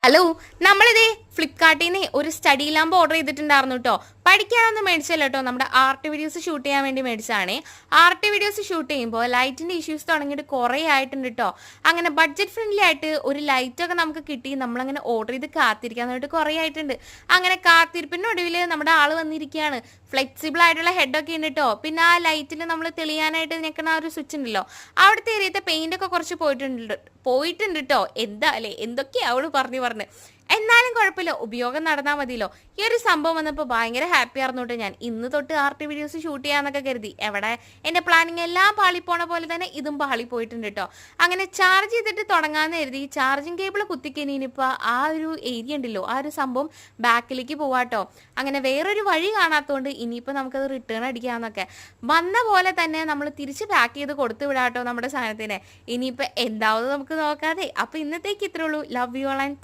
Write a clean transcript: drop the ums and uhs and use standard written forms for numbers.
Hello, നമ്മളിതേ ഫ്ലിപ്കാർട്ടിൽ നിന്ന് ഒരു സ്റ്റഡി ലാമ്പ് ഓർഡർ ചെയ്തിട്ടുണ്ടായിരുന്നു കേട്ടോ. പഠിക്കാനൊന്നും മേടിച്ചല്ലോ കേട്ടോ, നമ്മുടെ ആർട്ട് വീഡിയോസ് ഷൂട്ട് ചെയ്യാൻ വേണ്ടി മേടിച്ചതാണേ. ആർട്ട് വീഡിയോസ് ഷൂട്ട് ചെയ്യുമ്പോൾ ലൈറ്റിന്റെ ഇഷ്യൂസ് തുടങ്ങിയിട്ട് കുറേ ആയിട്ടുണ്ട് കേട്ടോ. അങ്ങനെ ബഡ്ജറ്റ് ഫ്രണ്ട്ലി ആയിട്ട് ഒരു ലൈറ്റൊക്കെ നമുക്ക് കിട്ടി. നമ്മളങ്ങനെ ഓർഡർ ചെയ്ത് കാത്തിരിക്കാൻ വേണ്ടിയിട്ട് കുറേ ആയിട്ടുണ്ട്. അങ്ങനെ കാത്തിരിപ്പിനൊടുവിൽ നമ്മുടെ ആൾ വന്നിരിക്കുകയാണ്. ഫ്ലെക്സിബിൾ ആയിട്ടുള്ള ഹെഡൊക്കെ ഉണ്ട് കേട്ടോ. പിന്നെ ആ ലൈറ്റിൽ നമ്മൾ തെളിയാനായിട്ട് നിൽക്കുന്ന ആ ഒരു സ്വിച്ച് ഉണ്ടല്ലോ, അവിടുത്തെ ഏരിയത്തെ പെയിന്റ് ഒക്കെ കുറച്ച് പോയിട്ടുണ്ട് കേട്ടോ. എന്താ അല്ലേ, എന്തൊക്കെയാ അവള് പറഞ്ഞു എന്നാലും കുഴപ്പമില്ല, ഉപയോഗം നടന്നാൽ മതിയല്ലോ. ഈ ഒരു സംഭവം വന്നപ്പോൾ ഭയങ്കര ഹാപ്പി ആയിരുന്നു കേട്ടോ. ഞാൻ ഇന്ന് തൊട്ട് ആർട്ട് വീഡിയോസ് ഷൂട്ട് ചെയ്യാന്നൊക്കെ കരുതി. എവിടെ എൻ്റെ പ്ലാനിങ് എല്ലാം പാളിപ്പോണ പോലെ തന്നെ ഇതും പാളി പോയിട്ടുണ്ട് കേട്ടോ. അങ്ങനെ ചാർജ് ചെയ്തിട്ട് തുടങ്ങാന്ന് കരുതി ചാർജിങ് കേബിൾ കുത്തിക്കഴിഞ്ഞിപ്പോൾ ആ ഒരു ഏരിയ ഉണ്ടല്ലോ, ആ ഒരു സംഭവം ബാക്കിലേക്ക് പോവാട്ടോ. അങ്ങനെ വേറൊരു വഴി കാണാത്തതുകൊണ്ട് ഇനിയിപ്പോൾ നമുക്കത് റിട്ടേൺ അടിക്കാമെന്നൊക്കെ വന്ന പോലെ തന്നെ നമ്മൾ തിരിച്ച് പാക്ക് ചെയ്ത് കൊടുത്തു വിടാട്ടോ നമ്മുടെ സാധനത്തിന്. ഇനിയിപ്പോൾ എന്താവുന്നത് നമുക്ക് നോക്കാതെ. അപ്പോൾ ഇന്നത്തേക്ക് ഇത്രേ ഉള്ളൂ. Love you all and